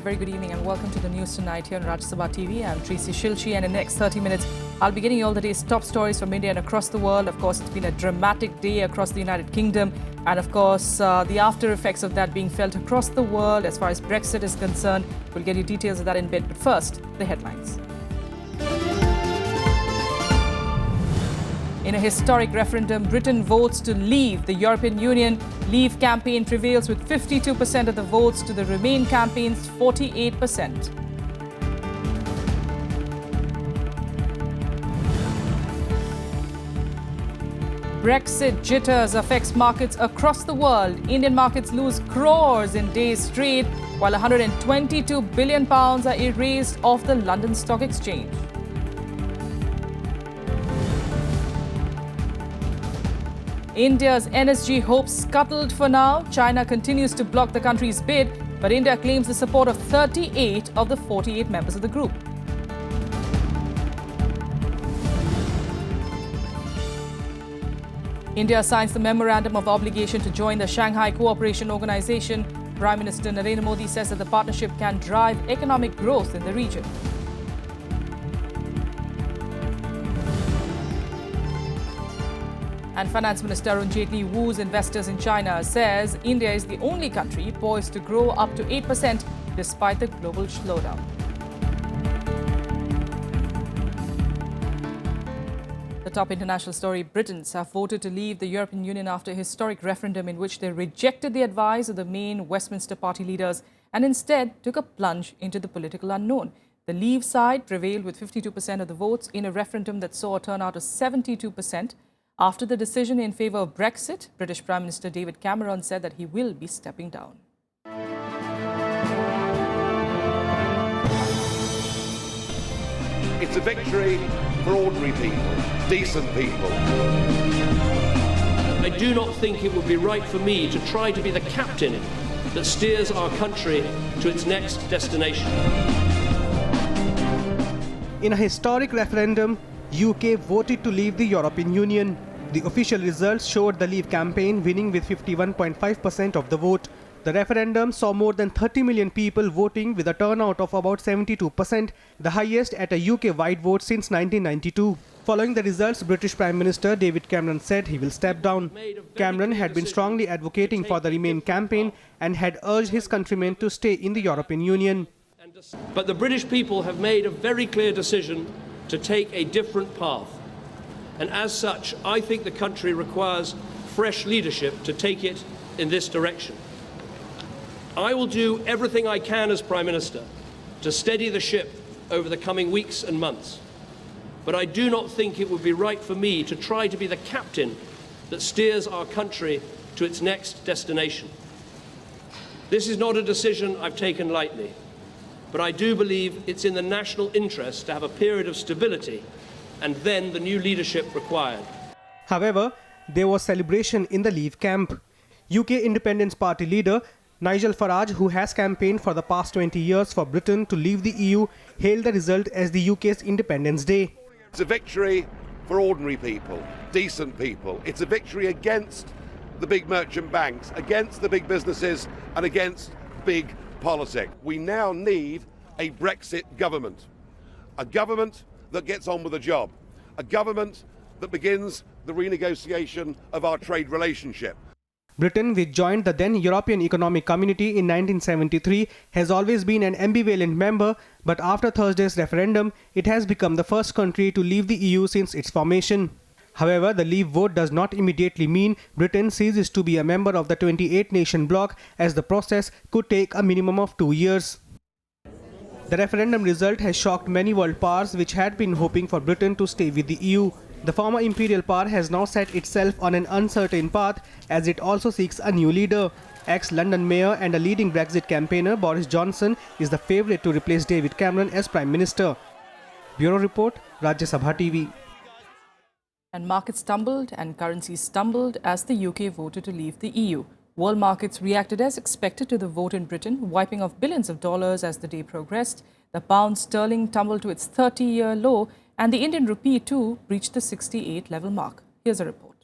very good evening and welcome to the news tonight here on Sabha TV. I'm Tracy Shilchi, and in the next 30 minutes, I'll be getting you all the day's top stories from India and across the world. Of course, it's been a dramatic day across the United Kingdom, and of course, the after effects of that being felt across the world as far as Brexit is concerned. We'll get you details of that in a bit, but first, the headlines. In a historic referendum, Britain votes to leave the European Union. Leave campaign prevails with 52% of the votes to the Remain campaign's 48%. Brexit jitters affects markets across the world. Indian markets lose crores in days trade, while £122 billion are erased off the London Stock Exchange. India's NSG hopes scuttled for now. China continues to block the country's bid, but India claims the support of 38 of the 48 members of the group. India signs the Memorandum of Obligation to join the Shanghai Cooperation Organization. Prime Minister Narendra Modi says that the partnership can drive economic growth in the region. And Finance Minister Arun Jaitley woos investors in China, says India is the only country poised to grow up to 8% despite the global slowdown. The top international story: Britons have voted to leave the European Union after a historic referendum in which they rejected the advice of the main Westminster party leaders and instead took a plunge into the political unknown. The Leave side prevailed with 52% of the votes in a referendum that saw a turnout of 72%. After the decision in favour of Brexit, British Prime Minister David Cameron said that he will be stepping down. It's a victory for ordinary people, decent people. I do not think it would be right for me to try to be the captain that steers our country to its next destination. In a historic referendum, UK voted to leave the European Union. The official results showed the Leave campaign winning with 51.5% of the vote. The referendum saw more than 30 million people voting with a turnout of about 72%, the highest at a UK-wide vote since 1992. Following the results, British Prime Minister David Cameron said he will step down. Cameron had been strongly advocating for the Remain campaign and had urged his countrymen to stay in the European Union. But the British people have made a very clear decision to take a different path. And as such, I think the country requires fresh leadership to take it in this direction. I will do everything I can as Prime Minister to steady the ship over the coming weeks and months. But I do not think it would be right for me to try to be the captain that steers our country to its next destination. This is not a decision I've taken lightly, but I do believe it's in the national interest to have a period of stability and then the new leadership required. However, there was celebration in the Leave camp. UK Independence Party leader Nigel Farage, who has campaigned for the past 20 years for Britain to leave the EU, hailed the result as the UK's Independence Day. It's a victory for ordinary people, decent people. It's a victory against the big merchant banks, against the big businesses and against big politics. We now need a Brexit government, a government that gets on with the job, a government that begins the renegotiation of our trade relationship. Britain, which joined the then European Economic Community in 1973, has always been an ambivalent member, but after Thursday's referendum, it has become the first country to leave the EU since its formation. However, the Leave vote does not immediately mean Britain ceases to be a member of the 28-nation bloc, as the process could take a minimum of 2 years. The referendum result has shocked many world powers which had been hoping for Britain to stay with the EU. The former imperial power has now set itself on an uncertain path as it also seeks a new leader. Ex-London mayor and a leading Brexit campaigner Boris Johnson is the favourite to replace David Cameron as Prime Minister. Bureau Report, Rajya Sabha TV. And markets tumbled and currencies stumbled as the UK voted to leave the EU. World markets reacted as expected to the vote in Britain, wiping off billions of dollars as the day progressed. The pound sterling tumbled to its 30-year low, and the Indian rupee too reached the 68 level mark. Here's a report.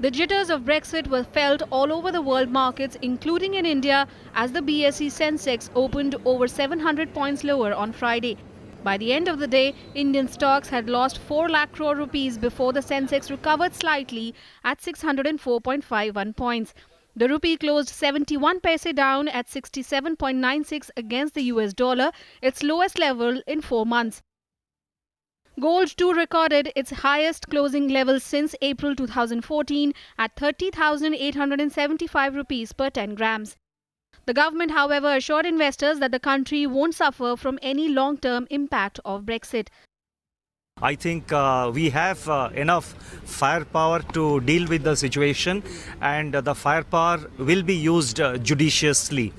The jitters of Brexit were felt all over the world markets, including in India, as the BSE Sensex opened over 700 points lower on Friday. By the end of the day, Indian stocks had lost 4 lakh crore rupees before the Sensex recovered slightly at 604.51 points. The rupee closed 71 paise down at 67.96 against the US dollar, its lowest level in 4 months. Gold too recorded its highest closing level since April 2014 at 30,875 rupees per 10 grams. The government, however, assured investors that the country won't suffer from any long-term impact of Brexit. I think we have enough firepower to deal with the situation, and the firepower will be used judiciously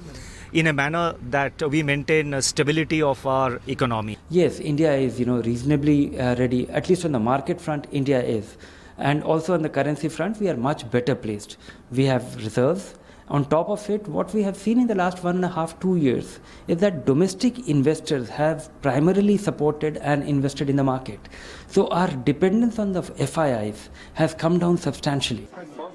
in a manner that we maintain stability of our economy. Yes, India is reasonably ready, at least on the market front. India is, and also on the currency front we are much better placed. We have reserves. On top of it, what we have seen in the last 1.5–2 years is that domestic investors have primarily supported and invested in the market. So our dependence on the FIIs has come down substantially.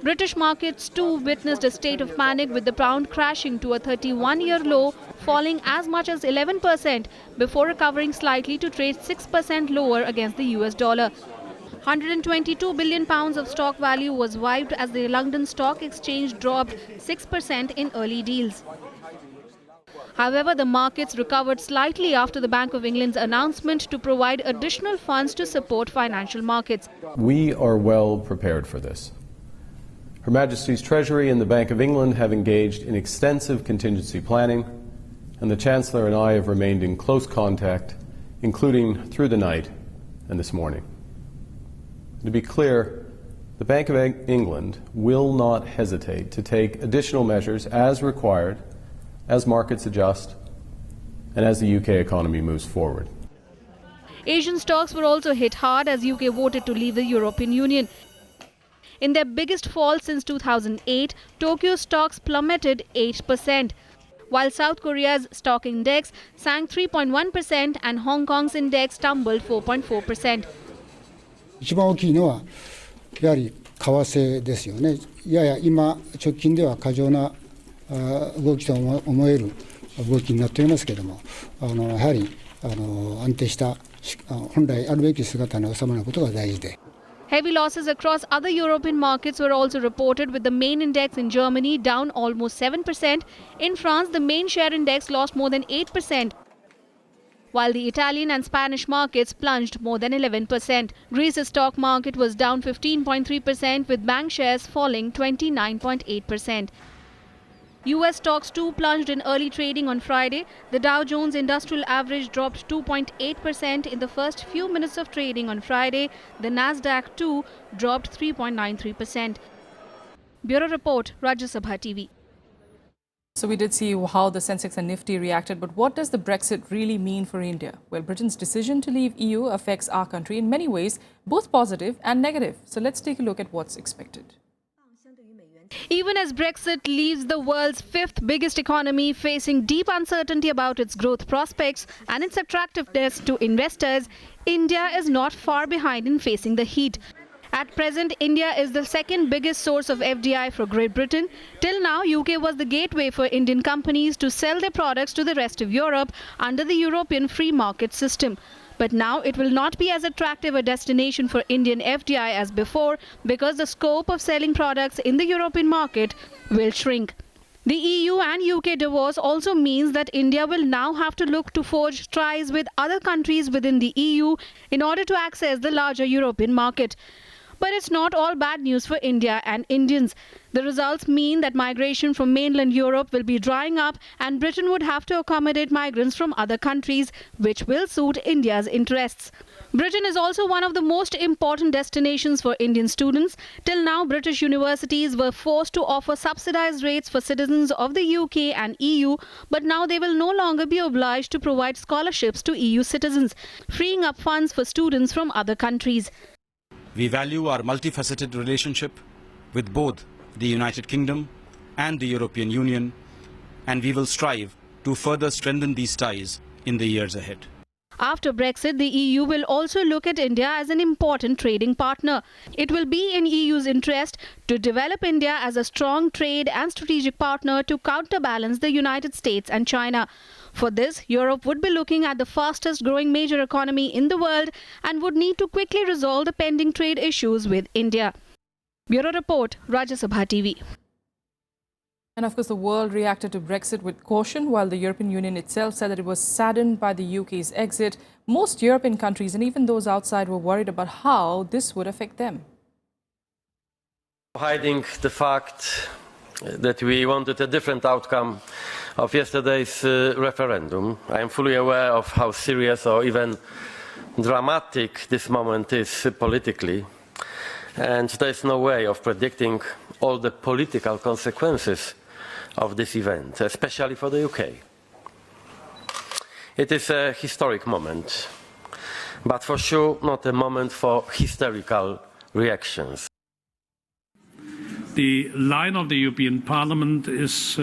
British markets too witnessed a state of panic, with the pound crashing to a 31-year low, falling as much as 11% before recovering slightly to trade 6% lower against the US dollar. 122 billion pounds of stock value was wiped as the London Stock Exchange dropped 6% in early deals. However, the markets recovered slightly after the Bank of England's announcement to provide additional funds to support financial markets. We are well prepared for this. Her Majesty's Treasury and the Bank of England have engaged in extensive contingency planning, and the Chancellor and I have remained in close contact, including through the night and this morning. To be clear, the Bank of England will not hesitate to take additional measures as required, as markets adjust, and as the UK economy moves forward. Asian stocks were also hit hard as UK voted to leave the European Union. In their biggest fall since 2008, Tokyo stocks plummeted 8%, while South Korea's stock index sank 3.1% and Hong Kong's index tumbled 4.4%. 一番大きいのはやはり為替ですよね。やや今直近では過剰な動きと思える動きになっていますけれども、やはり安定した本来あるべき姿に収まることが大事で。 Heavy losses across other European markets were also reported, with the main index in Germany down almost 7%. In France, the main share index lost more than 8%. While the Italian and Spanish markets plunged more than 11%. Greece's stock market was down 15.3%, with bank shares falling 29.8%. US stocks too plunged in early trading on Friday. The Dow Jones Industrial Average dropped 2.8% in the first few minutes of trading on Friday. The Nasdaq too dropped 3.93%. Bureau Report, Rajya Sabha TV. So we did see how the Sensex and Nifty reacted, but what does the Brexit really mean for India? Well, Britain's decision to leave EU affects our country in many ways, both positive and negative. So let's take a look at what's expected. Even as Brexit leaves the world's fifth biggest economy facing deep uncertainty about its growth prospects and its attractiveness to investors, India is not far behind in facing the heat. At present, India is the second biggest source of FDI for Great Britain. Till now, UK was the gateway for Indian companies to sell their products to the rest of Europe under the European free market system. But now it will not be as attractive a destination for Indian FDI as before, because the scope of selling products in the European market will shrink. The EU and UK divorce also means that India will now have to look to forge ties with other countries within the EU in order to access the larger European market. But it's not all bad news for India and Indians. The results mean that migration from mainland Europe will be drying up, and Britain would have to accommodate migrants from other countries, which will suit India's interests. Britain is also one of the most important destinations for Indian students. Till now, British universities were forced to offer subsidized rates for citizens of the UK and EU, but now they will no longer be obliged to provide scholarships to EU citizens, freeing up funds for students from other countries. We value our multifaceted relationship with both the United Kingdom and the European Union, and we will strive to further strengthen these ties in the years ahead. After Brexit, the EU will also look at India as an important trading partner. It will be in EU's interest to develop India as a strong trade and strategic partner to counterbalance the United States and China. For this, Europe would be looking at the fastest growing major economy in the world and would need to quickly resolve the pending trade issues with India. Bureau Report, Rajya Sabha TV. And of course, the world reacted to Brexit with caution, while the European Union itself said that it was saddened by the UK's exit. Most European countries, and even those outside, were worried about how this would affect them. Hiding the fact that we wanted a different outcome of yesterday's referendum. I am fully aware of how serious or even dramatic this moment is politically, and there is no way of predicting all the political consequences of this event, especially for the UK. It is a historic moment, but for sure not a moment for hysterical reactions. The line of the European Parliament is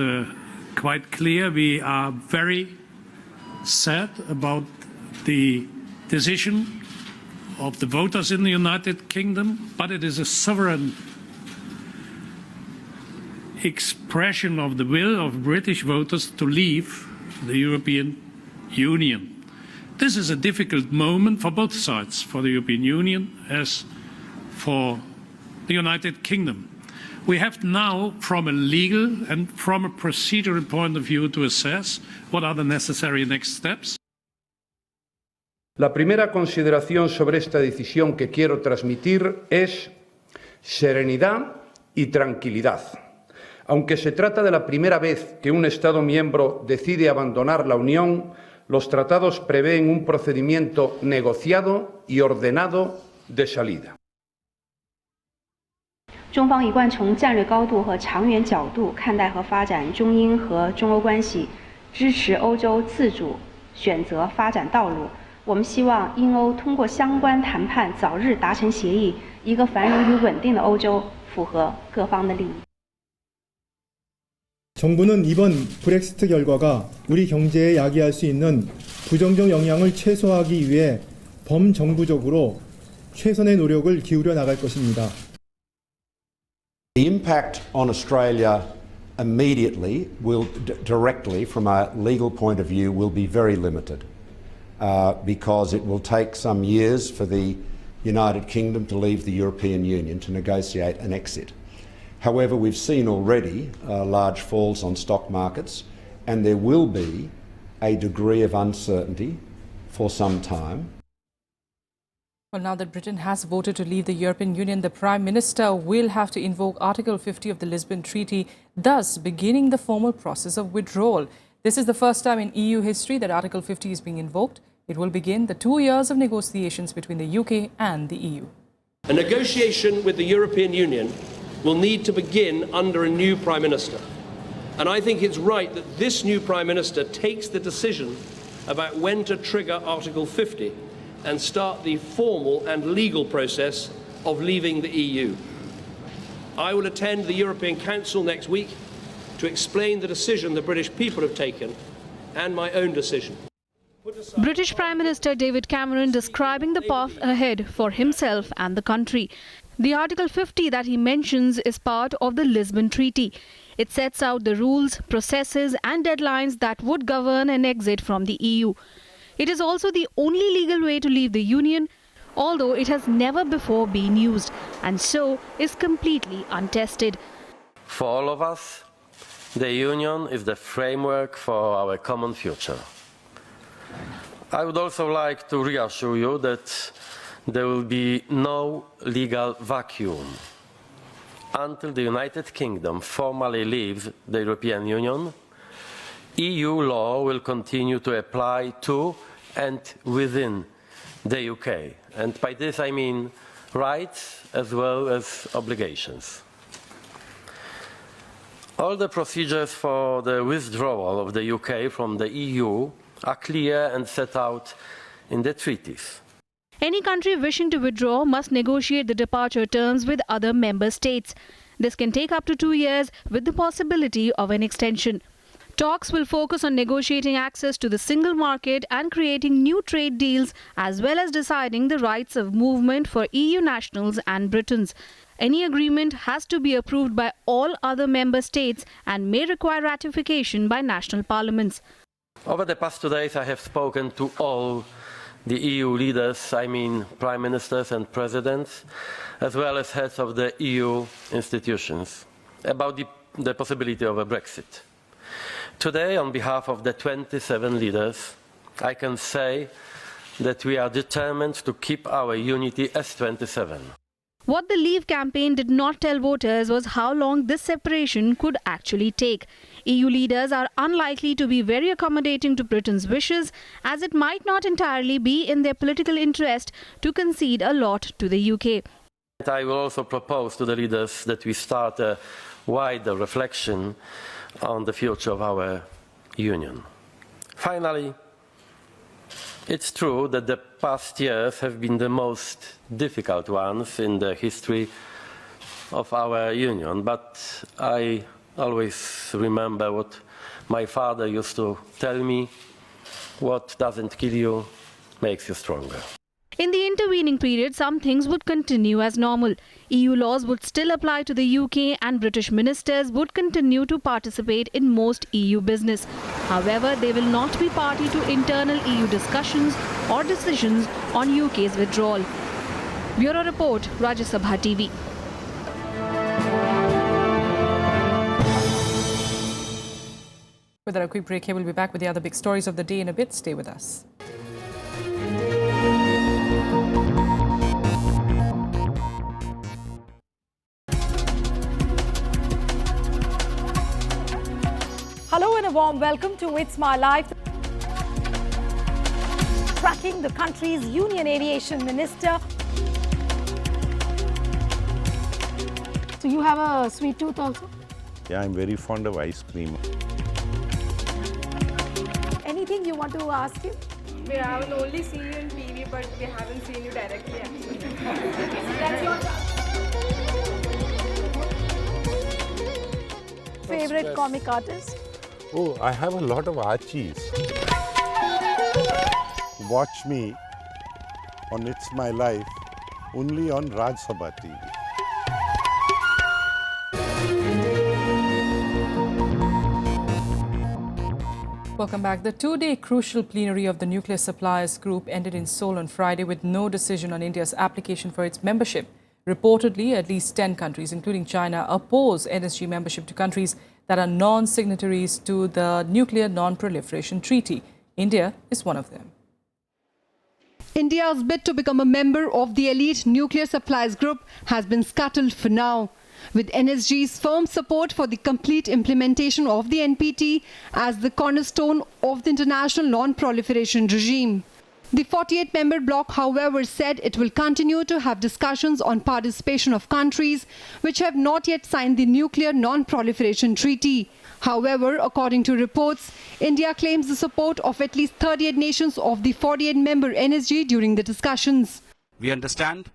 quite clear. We are very sad about the decision of the voters in the United Kingdom, but it is a sovereign expression of the will of British voters to leave the European Union. This is a difficult moment for both sides, for the European Union as for the United Kingdom. We have now, from a legal and from a procedural point of view, to assess what are the necessary next steps. La primera consideración sobre esta decisión que quiero transmitir es serenidad y tranquilidad. Aunque se trata de la primera vez que un Estado miembro decide abandonar la Unión, los tratados prevén un procedimiento negociado y ordenado de salida. 中方一贯从战略高度和长远角度看待和发展中英和中欧关系，支持欧洲自主选择发展道路。我们希望英欧通过相关谈判早日达成协议，一个繁荣与稳定的欧洲符合各方的利益。 정부는 이번 브렉시트 결과가 우리 경제에 야기할 수 있는 부정적 영향을 최소화하기 위해 범정부적으로 최선의 노력을 기울여 나갈 것입니다. The impact on Australia immediately will directly from a legal point of view will be very limited because it will take some years for the United Kingdom to leave the European Union to negotiate an exit. However, we've seen already large falls on stock markets, and there will be a degree of uncertainty for some time. Well, now that Britain has voted to leave the European Union, the Prime Minister will have to invoke Article 50 of the Lisbon Treaty, thus beginning the formal process of withdrawal. This is the first time in EU history that Article 50 is being invoked. It will begin the 2 years of negotiations between the UK and the EU. A negotiation with the European Union will need to begin under a new Prime Minister. And I think it's right that this new Prime Minister takes the decision about when to trigger Article 50 and start the formal and legal process of leaving the EU. I will attend the European Council next week to explain the decision the British people have taken and my own decision. British Prime Minister David Cameron describing the path ahead for himself and the country. The Article 50 that he mentions is part of the Lisbon Treaty. It sets out the rules, processes and deadlines that would govern an exit from the EU. It is also the only legal way to leave the Union, although it has never before been used and so is completely untested. For all of us, the Union is the framework for our common future. I would also like to reassure you that there will be no legal vacuum. Until the United Kingdom formally leaves the European Union, EU law will continue to apply to and within the UK. And by this I mean rights as well as obligations. All the procedures for the withdrawal of the UK from the EU are clear and set out in the treaties. Any country wishing to withdraw must negotiate the departure terms with other member states. This can take up to 2 years with the possibility of an extension. Talks will focus on negotiating access to the single market and creating new trade deals, as well as deciding the rights of movement for EU nationals and Britons. Any agreement has to be approved by all other member states and may require ratification by national parliaments. Over the past 2 days, I have spoken to all the EU leaders, I mean prime ministers and presidents, as well as heads of the EU institutions, about the possibility of a Brexit. Today, on behalf of the 27 leaders, I can say that we are determined to keep our unity as 27. What the Leave campaign did not tell voters was how long this separation could actually take. EU leaders are unlikely to be very accommodating to Britain's wishes, as it might not entirely be in their political interest to concede a lot to the UK. I will also propose to the leaders that we start a wider reflection on the future of our union. Finally, it's true that the past years have been the most difficult ones in the history of our union, but I always remember what my father used to tell me: what doesn't kill you makes you stronger. In the intervening period, some things would continue as normal. EU laws would still apply to the UK and British ministers would continue to participate in most EU business. However, they will not be party to internal EU discussions or decisions on UK's withdrawal. Bureau Report, Rajya Sabha TV. With a quick break here, we'll be back with the other big stories of the day in a bit. Stay with us. Hello and a warm welcome to It's My Life. Tracking the country's Union Aviation Minister. So you have a sweet tooth also? Yeah, I'm very fond of ice cream. Anything you want to ask him? I will only see you in TV, but we haven't seen you directly actually. That's your favorite comic artist? Oh, I have a lot of Archies. Watch me on It's My Life only on Rajya Sabha TV. Welcome back. The two-day crucial plenary of the Nuclear Suppliers Group ended in Seoul on Friday with no decision on India's application for its membership. Reportedly, at least 10 countries, including China, oppose NSG membership to countries that are non-signatories to the Nuclear Non-Proliferation Treaty. India is one of them. India's bid to become a member of the elite nuclear suppliers group has been scuttled for now, with NSG's firm support for the complete implementation of the NPT as the cornerstone of the international non-proliferation regime. The 48-member bloc, however, said it will continue to have discussions on participation of countries which have not yet signed the Nuclear Non-Proliferation Treaty. However, according to reports, India claims the support of at least 38 nations of the 48-member NSG during the discussions. We understand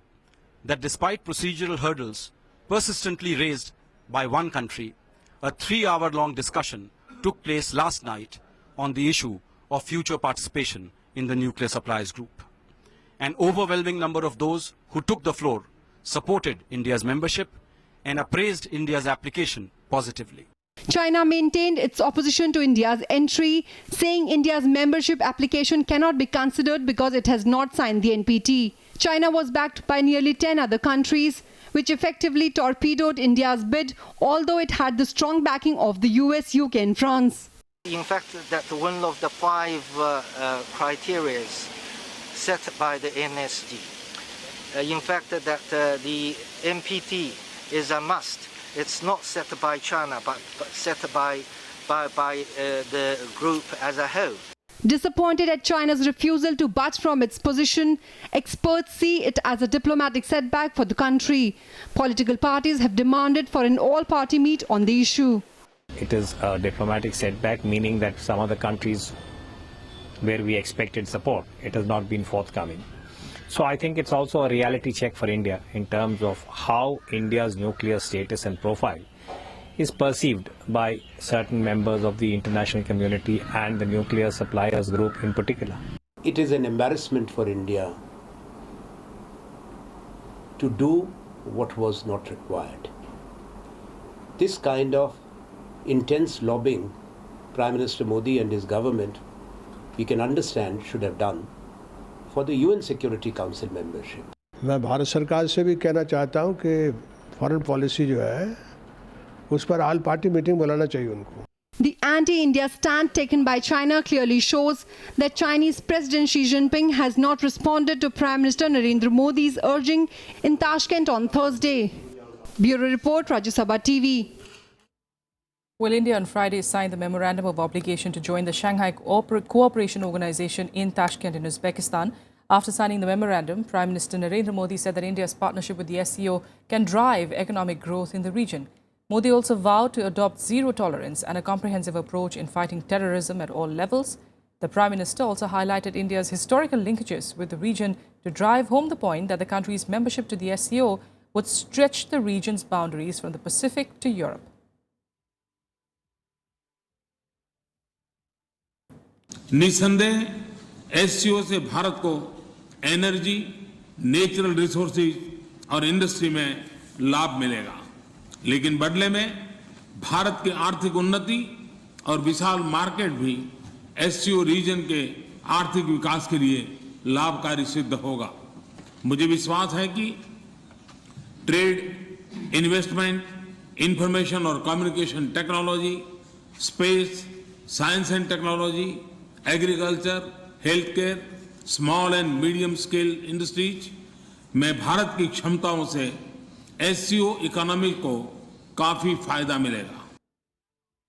that despite procedural hurdles persistently raised by one country, a 3-hour-long discussion took place last night on the issue of future participation in the Nuclear Suppliers Group. An overwhelming number of those who took the floor supported India's membership and appraised India's application positively. China maintained its opposition to India's entry, saying India's membership application cannot be considered because it has not signed the NPT. China was backed by nearly 10 other countries, which effectively torpedoed India's bid, although it had the strong backing of the US, UK and France. In fact, that one of the 5 criteria set by the NSG. In fact, that the NPT is a must. It's not set by China, but set by the group as a whole. Disappointed at China's refusal to budge from its position, experts see it as a diplomatic setback for the country. Political parties have demanded for an all-party meet on the issue. It is a diplomatic setback, meaning that some of the countries where we expected support, it has not been forthcoming. So I think it's also a reality check for India in terms of how India's nuclear status and profile is perceived by certain members of the international community and the nuclear suppliers group in particular. It is an embarrassment for India to do what was not required. This kind of intense lobbying Prime Minister Modi and his government, we can understand, should have done for the UN Security Council membership. मैं भारत सरकार से भी कहना चाहता हूं कि foreign policy जो है उस पर ऑल पार्टी मीटिंग बुलाना चाहिए उनको. The anti-India stand taken by China clearly shows that Chinese President Xi Jinping has not responded to Prime Minister Narendra Modi's urging in Tashkent on Thursday. Bureau Report, Rajya Sabha TV. Well, India on Friday signed the Memorandum of Obligation to join the Shanghai Cooperation Organization in Tashkent in Uzbekistan. After signing the memorandum, Prime Minister Narendra Modi said that India's partnership with the SCO can drive economic growth in the region. Modi also vowed to adopt zero tolerance and a comprehensive approach in fighting terrorism at all levels. The Prime Minister also highlighted India's historical linkages with the region to drive home the point that the country's membership to the SCO would stretch the region's boundaries from the Pacific to Europe. निसंदेह SCO से भारत को energy, natural resources और industry में लाभ मिलेगा, लेकिन बदले में भारत की आर्थिक उन्नति और विशाल मार्केट भी एससीओ रीजन के आर्थिक विकास के लिए लाभकारी सिद्ध होगा. मुझे विश्वास है कि ट्रेड, इन्वेस्टमेंट, इंफॉर्मेशन और communication technology, space, science and technology, agriculture, health care, small and medium scale industries में भारत की क्षमताओं से एससीओ इकोनॉमी को काफी फायदा मिलेगा.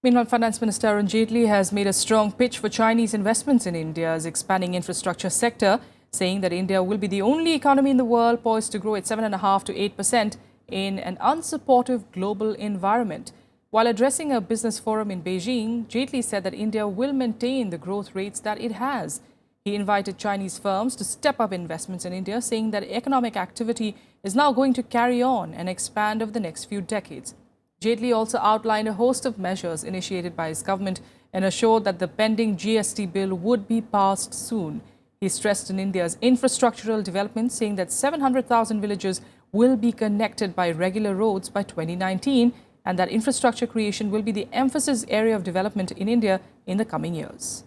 Meanwhile, Finance Minister Arun Jaitley has made a strong pitch for Chinese investments in India's expanding infrastructure sector, saying that India will be the only economy in the world poised to grow at 7.5% to 8% in an unsupportive global environment. While addressing a business forum in Beijing, Jaitley said that India will maintain the growth rates that it has. He invited Chinese firms to step up investments in India, saying that economic activity is now going to carry on and expand over the next few decades. Jaitley also outlined a host of measures initiated by his government and assured that the pending GST bill would be passed soon. He stressed in India's infrastructural development, saying that 700,000 villages will be connected by regular roads by 2019 and that infrastructure creation will be the emphasis area of development in India in the coming years.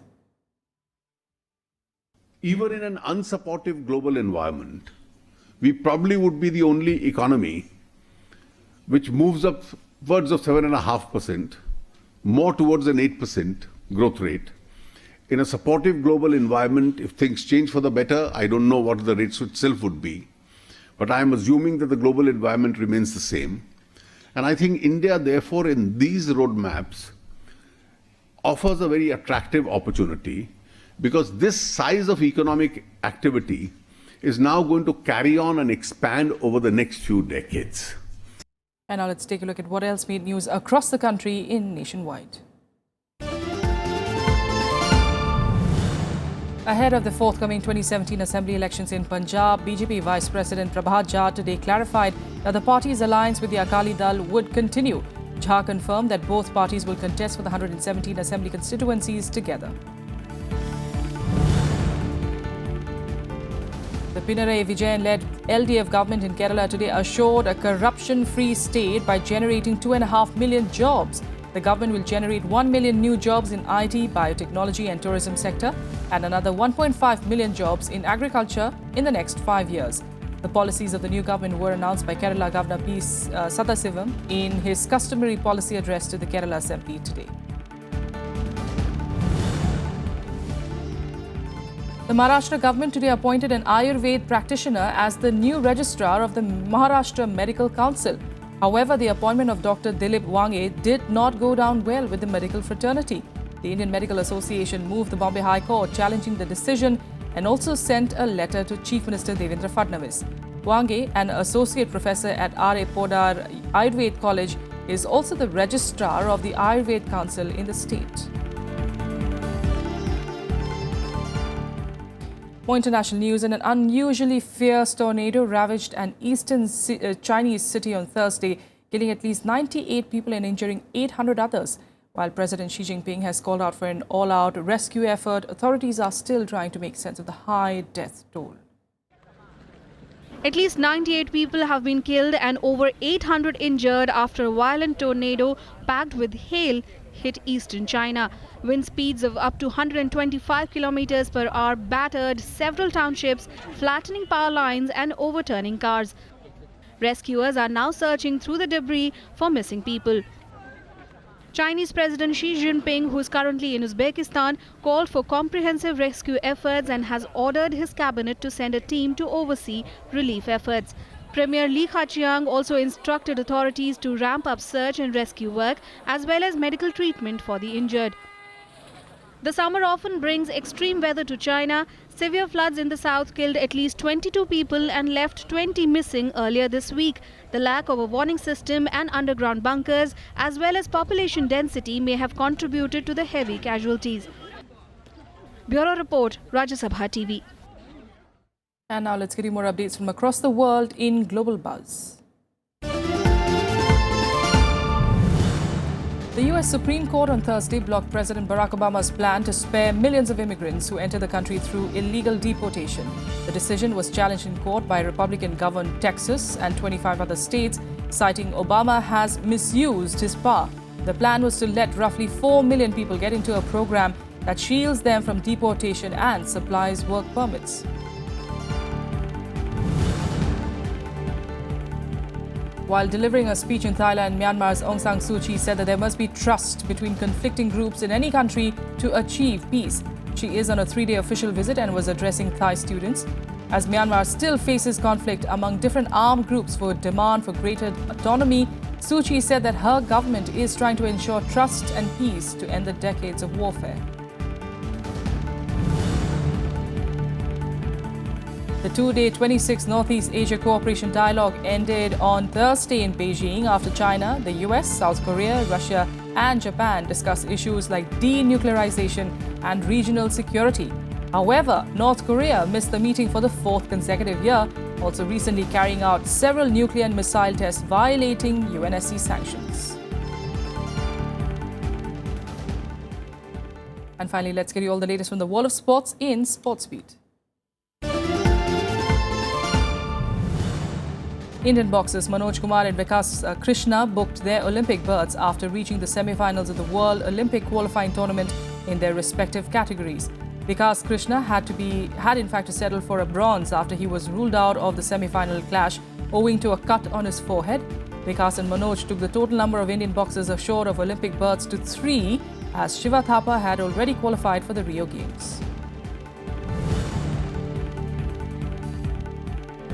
Even in an unsupportive global environment, we probably would be the only economy which moves upwards of 7.5%, more towards an 8% growth rate. In a supportive global environment, if things change for the better, I don't know what the rates itself would be. But I am assuming that the global environment remains the same. And I think India, therefore, in these roadmaps, offers a very attractive opportunity because this size of economic activity is now going to carry on and expand over the next few decades. And now let's take a look at what else made news across the country in Nationwide. Ahead of the forthcoming 2017 Assembly elections in Punjab, BJP Vice President Prabhat Jha today clarified that the party's alliance with the Akali Dal would continue. Jha confirmed that both parties will contest for the 117 Assembly constituencies together. The Pinarayi Vijayan-led LDF government in Kerala today assured a corruption-free state by generating 2.5 million jobs. The government will generate 1 million new jobs in IT, biotechnology and tourism sector and another 1.5 million jobs in agriculture in the next 5 years. The policies of the new government were announced by Kerala Governor P. Sadasivam in his customary policy address to the Kerala Assembly today. The Maharashtra government today appointed an Ayurveda practitioner as the new registrar of the Maharashtra Medical Council. However, the appointment of Dr. Dilip Wange did not go down well with the medical fraternity. The Indian Medical Association moved the Bombay High Court challenging the decision and also sent a letter to Chief Minister Devendra Fadnavis. Wange, an associate professor at R.A. Podar Ayurveda College, is also the registrar of the Ayurveda Council in the state. More international news. An unusually fierce tornado ravaged an eastern Chinese city on Thursday, killing at least 98 people and injuring 800 others. While President Xi Jinping has called out for an all-out rescue effort, authorities are still trying to make sense of the high death toll. At least 98 people have been killed and over 800 injured after a violent tornado packed with hail hit eastern China. Wind speeds of up to 125 kilometers per hour battered several townships, flattening power lines and overturning cars. Rescuers are now searching through the debris for missing people. Chinese President Xi Jinping, who is currently in Uzbekistan, called for comprehensive rescue efforts and has ordered his cabinet to send a team to oversee relief efforts. Premier Li Keqiang also instructed authorities to ramp up search and rescue work as well as medical treatment for the injured. The summer often brings extreme weather to China. Severe floods in the south killed at least 22 people and left 20 missing earlier this week. The lack of a warning system and underground bunkers, as well as population density, may have contributed to the heavy casualties. Bureau Report, Rajya Sabha TV. And now let's get you more updates from across the world in Global Buzz. The US Supreme Court on Thursday blocked President Barack Obama's plan to spare millions of immigrants who enter the country through illegal deportation. The decision was challenged in court by Republican-governed Texas and 25 other states, citing Obama has misused his power. The plan was to let roughly 4 million people get into a program that shields them from deportation and supplies work permits. While delivering a speech in Thailand, Myanmar's Aung San Suu Kyi said that there must be trust between conflicting groups in any country to achieve peace. She is on a 3-day official visit and was addressing Thai students. As Myanmar still faces conflict among different armed groups for demand for greater autonomy, Suu Kyi said that her government is trying to ensure trust and peace to end the decades of warfare. The 2-day 26th Northeast Asia Cooperation Dialogue ended on Thursday in Beijing after China, the US, South Korea, Russia and Japan discussed issues like denuclearization and regional security. However, North Korea missed the meeting for the 4th consecutive year, also recently carrying out several nuclear and missile tests violating UNSC sanctions. And finally, let's get you all the latest from the world of sports in Sports Beat. Indian boxers Manoj Kumar and Vikas Krishna booked their Olympic berths after reaching the semi-finals of the World Olympic Qualifying Tournament in their respective categories. Vikas Krishna had in fact to settle for a bronze after he was ruled out of the semi-final clash owing to a cut on his forehead. Vikas and Manoj took the total number of Indian boxers ashore of Olympic berths to 3, as Shiva Thapa had already qualified for the Rio Games.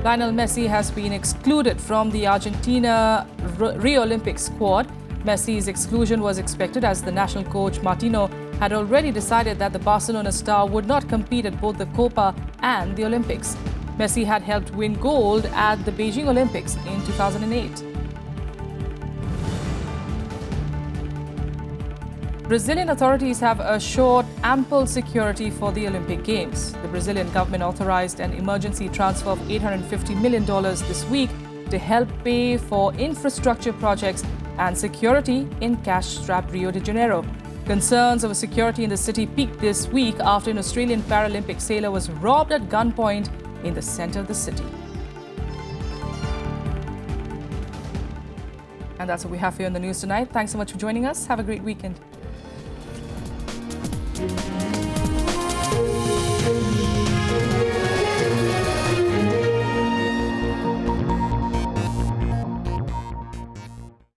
Lionel Messi has been excluded from the Argentina Rio Olympic squad. Messi's exclusion was expected as the national coach Martino had already decided that the Barcelona star would not compete at both the Copa and the Olympics. Messi had helped win gold at the Beijing Olympics in 2008. Brazilian authorities have assured ample security for the Olympic Games. The Brazilian government authorized an emergency transfer of $850 million this week to help pay for infrastructure projects and security in cash-strapped Rio de Janeiro. Concerns over security in the city peaked this week after an Australian Paralympic sailor was robbed at gunpoint in the center of the city. And that's what we have for you on the news tonight. Thanks so much for joining us. Have a great weekend.